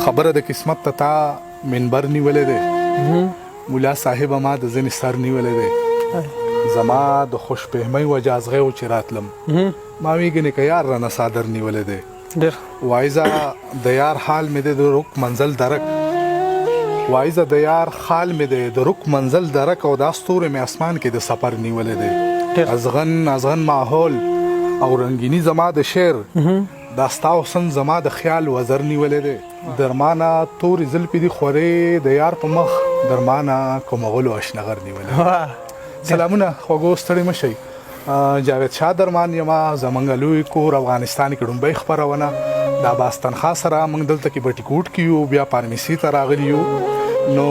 خبره د قسمت ته تا منبر نیولې دی مولا صاحب ما د ځینې سر نیولې دی زما د خوشفهمۍ وجه ازغی و چې راتلم ما ویګنې که یار رانه صادر نیولې دی ډېر وایزه د یار حال مې دی د رک منزل درک وایزه د یار حال مې دی د رک منزل درک او دا ستوري مې اسمان کې د سفر نیولې دی ازغن ماحول او رنگینی زما د شعر دا ستا حسن زما د خیال وزر نیولې دی درمانه تورې زلفې دي خورې د یار په مخ درمانه کومغلو اشنغر نیولې سلامونه خوږو ستړي مه شئ جاوید شاه درمان یما زمونږ لوی کور افغانستان کې ډومبۍ خپرونه د عباس تنخوا سره موږ دلته کې بټیکوټ کې یو بیا فارمیسي ته راغلي یو نو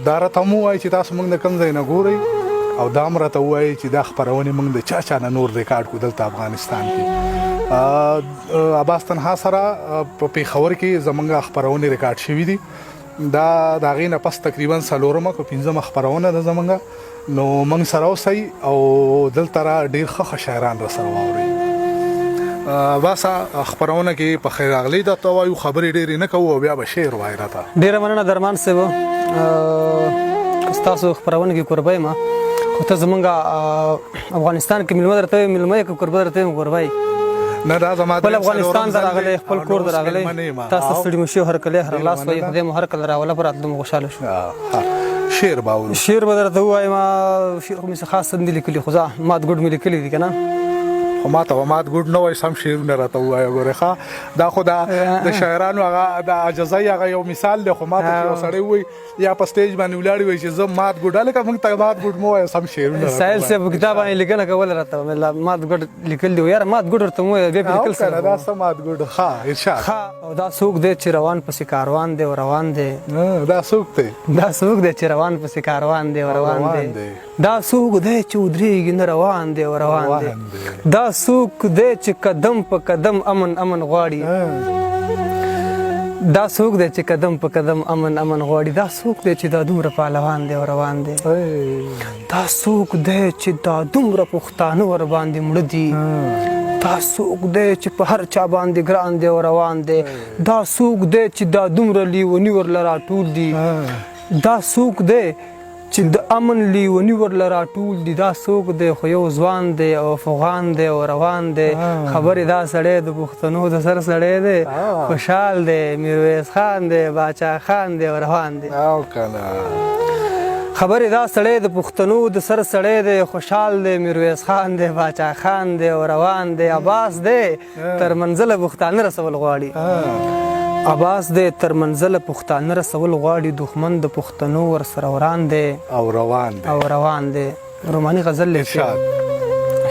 دا راته مو وایي چې تاسو موږ د کوم ځای نه ګورئ او دا هم راته ووایي چې دا خپرونې موږ د چا نه نور ریکارډ کړو دلته افغانستان کې عباس تنخوا سره په پېښور کې زمونږ خپرونې ریکارډ شوي دي دا د هغې نه پس تقریبا څلورمه که پنځمه خپرونه ده زمونږ نو موږ سره اوسئ او دلته را ډېر ښه شاعران را سره واورئ باسه خپرونه کې په خیر راغلی درته وایو خبرې ډېرې نه کوو او بیا به شعر وایي راته ډېره مننه درمان صاحب ستاسو خپرونه کې قربه یم خو ته زمونږ افغانستان کې میلمه درته وي میلمه یې که قربه درته ویم قربه یې نه دا زما خپل افغانستان ته راغلی خپل کور ته راغلی تاسو ستړي مو شي هر کله هر لاس وایي خدای مو هر کله راوله پر راتلو مو خوشحاله شو شعر باور شعر به درته ووایم شعر خو مې څه خاص نه دي لیکلي خو ځه مات ګوډ مې لیکلي دي که نه خو ما ته مات ګوډ نه وایي سم شعرونه راته ووایه ګورې ښه دا خو د شاعرانو هغه د عاجزۍ هغه یو مثال دی خو ما ته چې یو سړی ووایي یا په سټیج باندې ولاړ وایي چې زه مات ګوډ هلکه موږ ته مات ګوډ مه وایه سم شعرونه سایل صاحب په کتاب باندې لیکنه کوله راته مات ګوډ لیکل دي یاره مات ګوډ ورته مو وایه بیا پې لیکل سره دا څه مات ګوډ ښه ارشاد او دا څوک دی چې روان پسې کاروان دی او روان دی دا څوک دی دا څوک دی چې روان پسې کاروان دی او روان دی دا څوک دی چې ودرېږي نه روان دی او روان دی دا څوک دی چې قدم په قدم امن غواړي دا څوک دی چې قدم په قدم امن غواړي دا څوک دی چې دا دومره پهلوان دی او روان دی دا څوک دی چې دا دومره پښتانه ور باندې مړه دي دا څوک دی چې په هر چا باندې ګران دی او روان دی دا څوک دی چې دا دومره لیوني ورله راټول دي دا څوک دی چې د امن لیوني ورله راټول دي دا څوک دی خو یو ځوان دی او افغان دی او روان دی خبرې دا سړی د پښتنو د سر سړی دی خوشحال دی میرویس خان دی باچا خان دی او روان دی خبرې دا سړی د پښتنو د سر سړی دی خوشحال دی میرویس خان دی باچا خان دی او روان دی عباس دی تر منزله پښتانه رسول غواړي عباس دی تر منزله پښتانه رسول غواړي دښمن د پښتنو ورسره وران دی او روان دی روماني غزل لیکي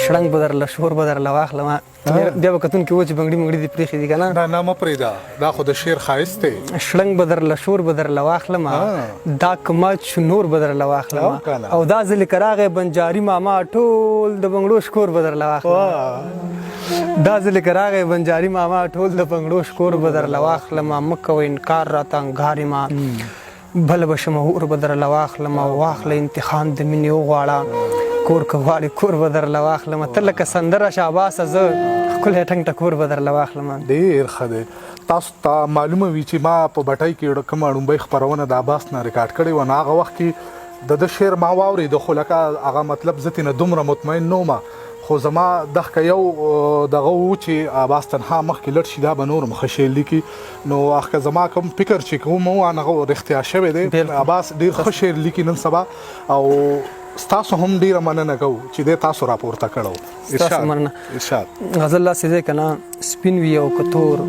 شړنګ به درله شور به درله واخلم بیا به کتونکي و چې بنګړي منګړي دې پرېښي دي که نه نه مه پرېږده دا خو د شعر ښایست دی شړنګ به درله شور به درله واخلم دا کمات شو نور به درله واخلم او دا ځلې که راغی بنجاري ماما ټول د بنګړو شکور به درله واخلم دا ځلې که راغی بنجاري ماما ټول د بنګړو شکور به درله واخلم مه کوه انکار راته انګارې ما بله به شمه اور به درله واخلم واخله امتحان د مینې وغواړه کور که غواړې کور به درله واخلم ته لکه سندره شاباسه زه ښکلی ټنګ ټکور به درله واخلم ډېر ښه دی تاسو ته معلومه وي چې ما په بټۍ کې کومه ړومبۍ خپرونه د عباس نه ریکارډ کړې وه نو هغه وخت کې د شعر ما واورېده خو لکه هغه مطلب زه ترېنه دومره مطمئن نه وم خو زما دغه یو دغه و چې عباس تنها مخکې لټ شي دا به نور ښه شعر لیکي نو هغه زما کوم فکر چې کوم و هغه رښتیا شوی دی عباس ډېر ښه شعر لیکي نن سبا او ستاسو هم ډیره مننه کوو چې دې تاسو راپورته کړو ارشاد غزل داسې دی که نه سپین وي او که تور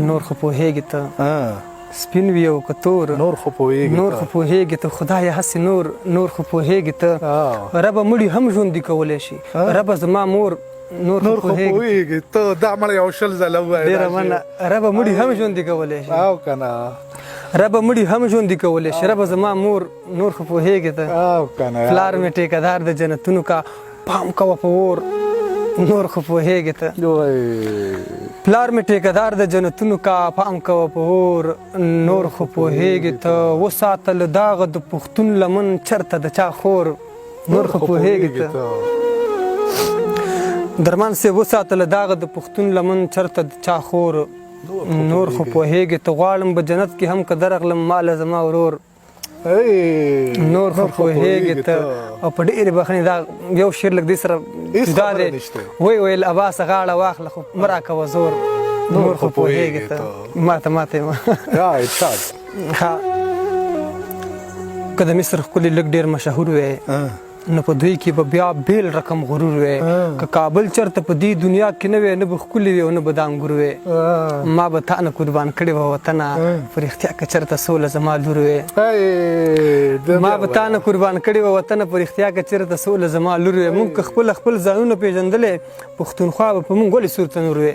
نور خو پوهېږي ته سپین وي او که تور نور خو پوهېږي ته خدایه هسې نور خو پوهېږي ته ربه مړي هم ژوندي کولی شي ربه زما مور نور خو پوهېږي ته دا مړی یو شل ځله ووایه ډېره مننه ربه مړي هم ژوندي کولی شي او که نه ربه مړي هم ژوندي کولی شي ربه زما مور نور خو پوهېږي ته پلار مې ټیکهدار د جنتونو کا پام کوه په اور نور خو پوهېږي ته پلار مې ټیکهدار د جنتونو کا پام کوه په اور نور خو پوهېږي ته وساته له داغه د پښتون لمن چرته د چا خور نور خو پوهېږي ته درمان صاحب وساته له داغه د پښتون لمن چرته د چا خور نور خو پوهېږې ته غواړم به جنت کې هم که درغلم ماله زما ورور نور خو پوهېږې ته او په ډېرې بخښنې دا یو شعر لږ دې سره جدا دی وی ویل عباسه غاړه واخله خو مه راکوه زور نور خو پوهېږې ته ماته یم ها که د مصر ښکلي لږ ډېر مشهور وی نو په دوی کې به بیا بیل رقم غرور وی که کابل چرته په دې دنیا کې نه وی نه به ښکلي وي او نه به دا انګور وی ما به تا نه قربان کړې وه وطنه په رښتیا که چرته سوله زما لور وی ما به تا نه قربان کړې وه وطنه په رښتیا که چرته سوله زما لور وی موږ که خپل ځانونه پېژندلی پښتونخوا به په موږ ولې سور تنور وی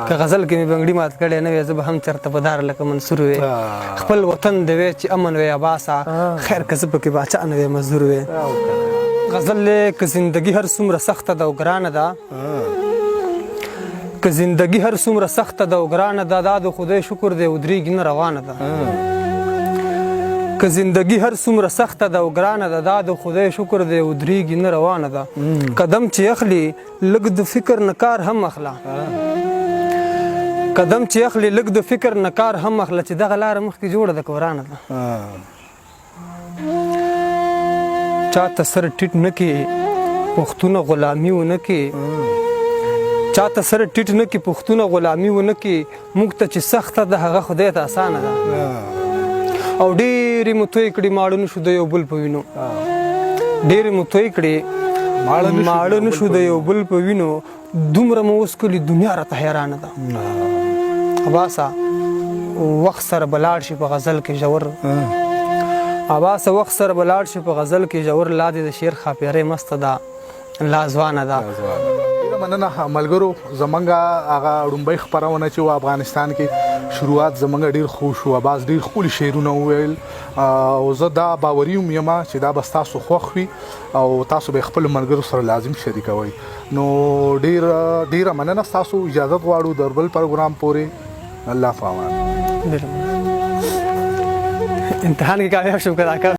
که غزل کې مې بنګړي مات کړی نه وی زه به هم چرته په دار لکه منصور وی خپل وطن دی وی چې امن وی عباسه خیر که زه پکې باچا نه وی مزدور وی غزل که زندگی هر څومره سخته ده او ګرانه ده که زندگی هر څومره سخته ده او ګرانه ده دا د خدای شکر دی او درېږي نه روانه ده که زندگی هر څومره سخته ده او ګرانه ده دا د خدای شکر دی او درېږي نه روانه ده قدم چې اخلي لږ د فکر نه کار هم اخله قدم چې اخلي لږ د فکر نه کار هم اخله چې دغه لاره مخکې جوړه ده که ورانه ده چاته سر ټیټ نه کې پښتونه غلامي ونه کې چاته سر ټیټ نه کې پښتونه غلامي ونه کې موږ ته چې سخته ده هغه خدای ته اسانه ده او ډېرې مو توی کړي ماړه نه شو د یو بل په وینو ډېرې مو توی کړي ماړه نه شو د یو بل په وینو دومره مو وسکلي دنیا راته حیرانه ده عباسه وخت سره به لاړ شي په غزل کې ژور عباسه وخت سره به لاړ شي په غزل کې ژور لادې د شعر خاپیرۍ مسته ده لازوانه ده مننه ملګرو زمونږ هغه ړومبۍ خپرونه چې و افغانستان کې شروعات زمونږ ډېر ښه شو عباس ډېر ښکلي شعرونه وویل او زه دا باوري یم چې دا به ستاسو خوښ وي او تاسو به خپلو ملګرو سره لازم شریکوئ نو ډېره مننه ستاسو اجازت غواړو د بل پروګرام پورې الله په امان امتحان کې کامیاب شم که دا کار